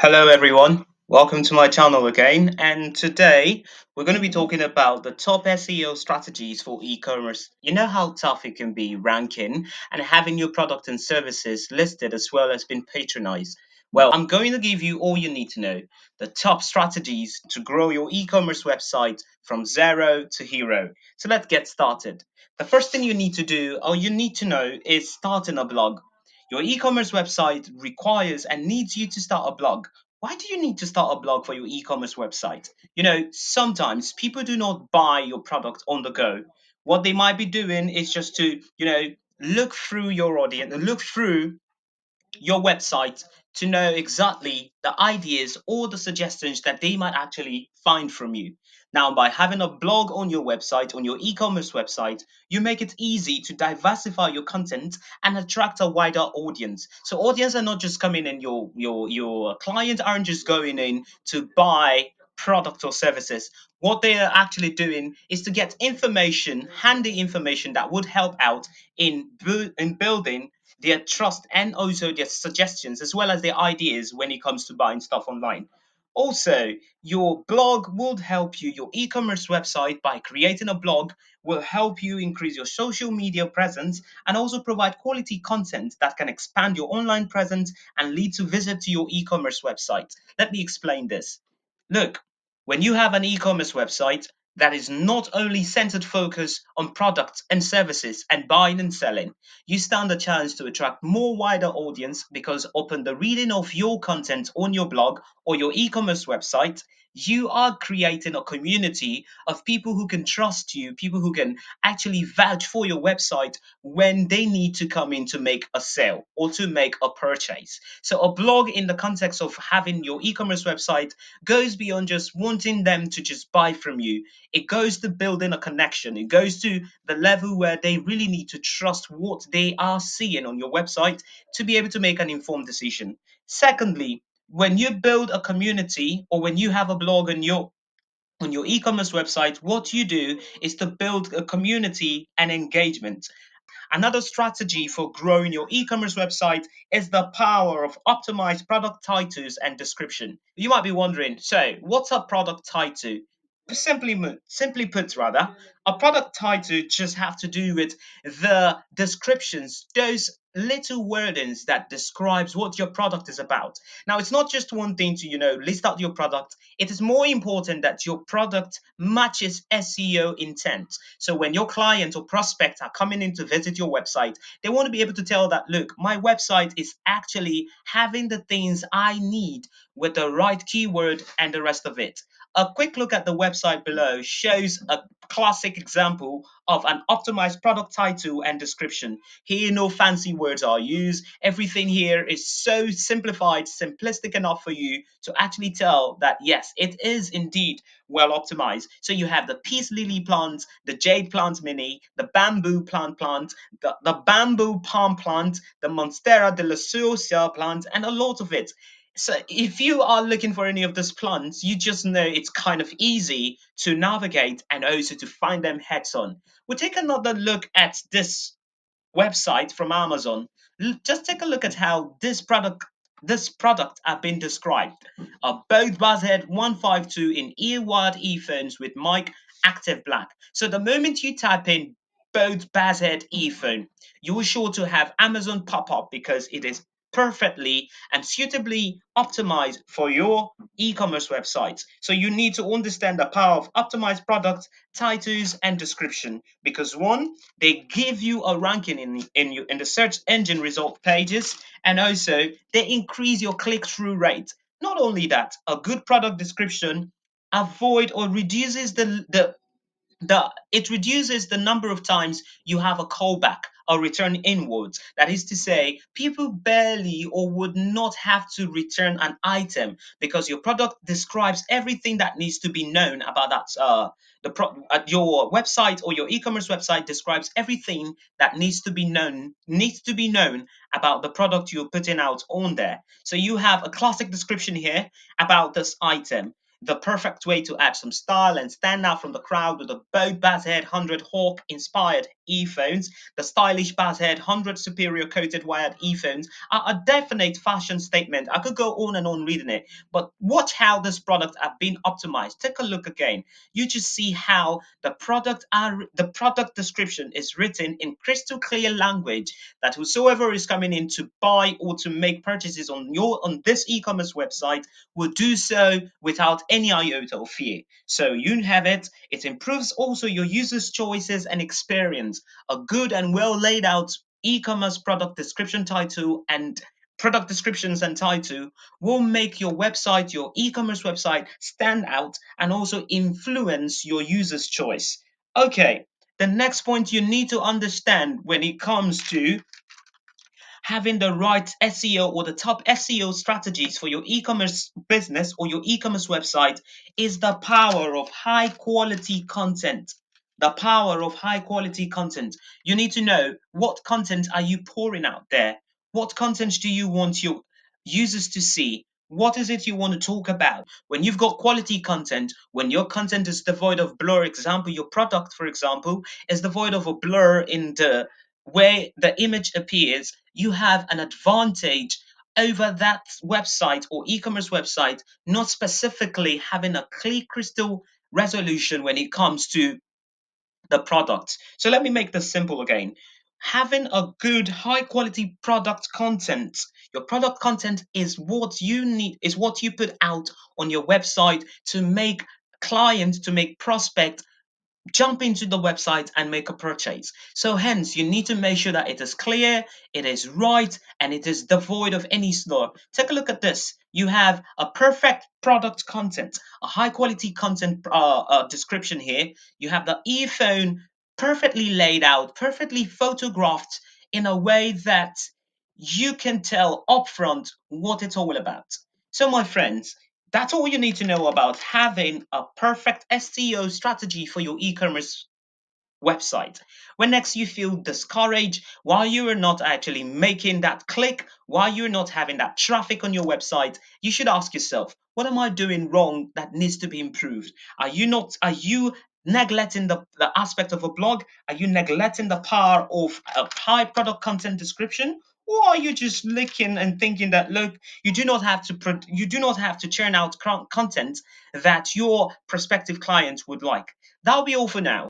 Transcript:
Hello, everyone. Welcome to my channel again. And today we're going to be talking about the top SEO strategies for e-commerce. You know how tough it can be ranking and having your product and services listed as well as being patronized. Well, I'm going to give you all you need to know, the top strategies to grow your e-commerce website from zero to hero. So let's get started. The first thing you need to do or you need to know is starting a blog. Your e-commerce website requires and needs you to start a blog. Why do you need to start a blog for your e-commerce website? Sometimes people do not buy your product on the go. What they might be doing is just to, look through your audience, look through your website to know exactly the ideas or the suggestions that they might actually find from you. Now, by having a blog on your website, on your e-commerce website, you make it easy to diversify your content and attract a wider audience. So audience are not just coming in, your clients aren't just going in to buy product or services. What they are actually doing is to get information, handy information that would help out in building their trust and also their suggestions as well as their ideas when it comes to buying stuff online. Also, your blog will help you, your e-commerce website by creating a blog will help you increase your social media presence and also provide quality content that can expand your online presence and lead to visit to your e-commerce website. Let me explain this. Look, when you have an e-commerce website that is not only centered focus on products and services and buying and selling, you stand a chance to attract more wider audience because upon the reading of your content on your blog or your e-commerce website, you are creating a community of people who can trust you, people who can actually vouch for your website when they need to come in to make a sale or to make a purchase. So a blog in the context of having your e-commerce website goes beyond just wanting them to just buy from you. It goes to building a connection. It goes to the level where they really need to trust what they are seeing on your website to be able to make an informed decision. Secondly, when you build a community or when you have a blog on your e-commerce website, what you do is to build a community and engagement. Another strategy for growing your e-commerce website is the power of optimized product titles and description. You might be wondering, so what's a product title? Simply put, rather, a product title just have to do with the descriptions, those little wordings that describes what your product is about. Now, it's not just one thing to list out your product. It is more important that your product matches SEO intent. So when your client or prospect are coming in to visit your website, they want to be able to tell that, look, my website is actually having the things I need with the right keyword and the rest of it. A quick look at the website below shows a classic example of an optimized product title and description. Here, no fancy words are used. Everything here is so simplified, simplistic enough for you to actually tell that yes, it is indeed well optimized. So you have the peace lily plant, the jade plant mini, the bamboo plant, the bamboo palm plant, the Monstera de la Suosia plant, and a lot of it. So if you are looking for any of these plants, you just know it's kind of easy to navigate and also to find them heads on. We'll take another look at this website from Amazon. Just take a look at how this product have been described. A boat Buzzhead 152 in earwide earphones with mic active black. So the moment you type in boat Buzzhead earphone, you will sure to have Amazon pop up because it is perfectly and suitably optimized for your e-commerce website. So you need to understand the power of optimized product titles and description because one, they give you a ranking in the search engine result pages, and also they increase your click-through rate. Not only that, a good product description avoid or reduces the number of times you have a callback or return inwards. That is to say, people barely or would not have to return an item because your product describes everything that needs to be known about that. Your website or your e-commerce website describes everything that needs to be known about the product you're putting out on there. So you have a classic description here about this item, the perfect way to add some style and stand out from the crowd with a boat bass head 100 hawk inspired earphones, the stylish bass head 100 superior coated wired earphones are a definite fashion statement. I could go on and on reading it, but watch how this product have been optimized. Take a look again. You just see how the product description is written in crystal clear language that whosoever is coming in to buy or to make purchases on this e-commerce website will do so without any iota of fear. So you have it. It improves also your users' choices and experience. A good and well laid out e-commerce product descriptions and title will make your website, your e-commerce website, stand out and also influence your users' choice. Okay, the next point you need to understand when it comes to having the right SEO or the top SEO strategies for your e-commerce business or your e-commerce website is the power of high quality content. The power of high quality content. You need to know what content are you pouring out there? What content do you want your users to see? What is it you want to talk about? When you've got quality content, when your content is devoid of blur, example, your product, for example, is devoid of a blur in the where the image appears, you have an advantage over that website or e-commerce website not specifically having a clear crystal resolution when it comes to the product. So let me make this simple again. Having a good high quality product content, your product content is what you need, is what you put out on your website to make clients, to make prospect jump into the website and make a purchase. So hence, you need to make sure that it is clear, it is right, and it is devoid of any slur. Take a look at this. You have a perfect product content, a high quality content description here. You have the earphone perfectly laid out, perfectly photographed in a way that you can tell upfront what it's all about. So, my friends, that's all you need to know about having a perfect SEO strategy for your e-commerce website. When next you feel discouraged, while you are not actually making that click, while you're not having that traffic on your website, you should ask yourself, what am I doing wrong that needs to be improved? Are you neglecting the aspect of a blog? Are you neglecting the power of a high product content description? Or are you just looking and thinking that look, you do not have to churn out content that your prospective clients would like? That'll be all for now.